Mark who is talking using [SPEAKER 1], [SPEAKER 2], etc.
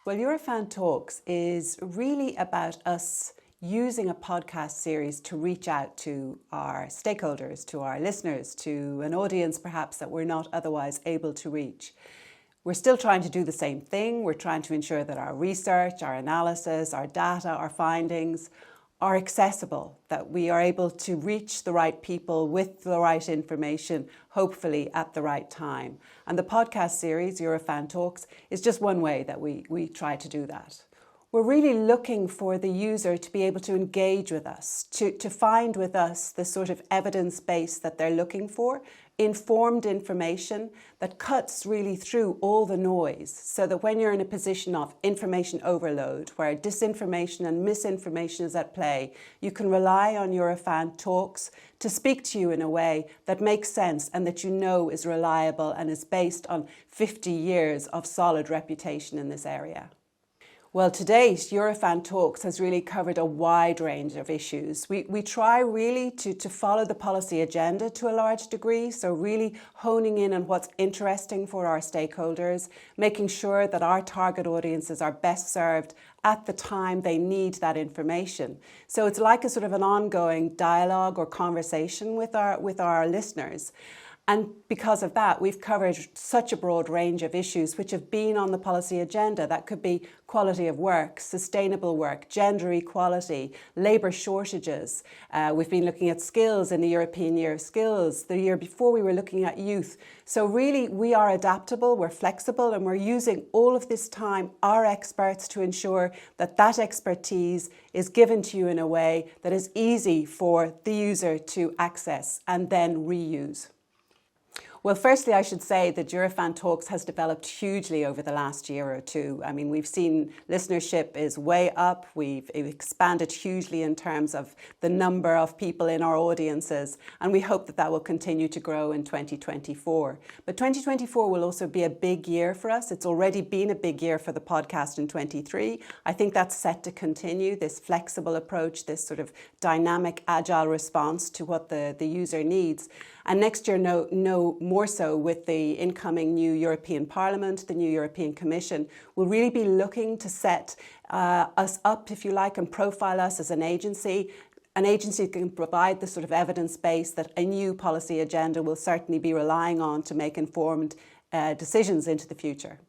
[SPEAKER 1] Well, Eurofound Talks is really about us using a podcast series to reach out to our stakeholders, to our listeners, to an audience perhaps that we're not otherwise able to reach. We're still trying to do the same thing. We're trying to ensure that our research, our analysis, our data, our findings are accessible, that we are able to reach the right people with the right information, hopefully at the right time. And the podcast series, Eurofound Talks, is just one way that we try to do that. We're really looking for the user to be able to engage with us, to find with us the sort of evidence base that they're looking for, informed information that cuts really through all the noise, so that when you're in a position of information overload, where disinformation and misinformation is at play, you can rely on Eurofound Talks to speak to you in a way that makes sense and that you know is reliable and is based on 50 years of solid reputation in this area. Well, to date, Eurofound Talks has really covered a wide range of issues. We try really to follow the policy agenda to a large degree, so really honing in on what's interesting for our stakeholders, making sure that our target audiences are best served at the time they need that information. So it's like a sort of an ongoing dialogue or conversation with our listeners. And because of that, we've covered such a broad range of issues which have been on the policy agenda. That could be quality of work, sustainable work, gender equality, labour shortages. We've been looking at skills in the European Year of Skills. The year before we were looking at youth. So really we are adaptable, we're flexible, and we're using all of this time, our experts, to ensure that that expertise is given to you in a way that is easy for the user to access and then reuse. Well, firstly, I should say that Eurofound Talks has developed hugely over the last year or two. I mean, we've seen listenership is way up. We've expanded hugely in terms of the number of people in our audiences, and we hope that that will continue to grow in 2024. But 2024 will also be a big year for us. It's already been a big year for the podcast in 23. I think that's set to continue, this flexible approach, this sort of dynamic, agile response to what the user needs. And next year, no more so with the incoming new European Parliament, the new European Commission, will really be looking to set us up, if you like, and profile us as an agency. An agency can provide the sort of evidence base that a new policy agenda will certainly be relying on to make informed decisions into the future.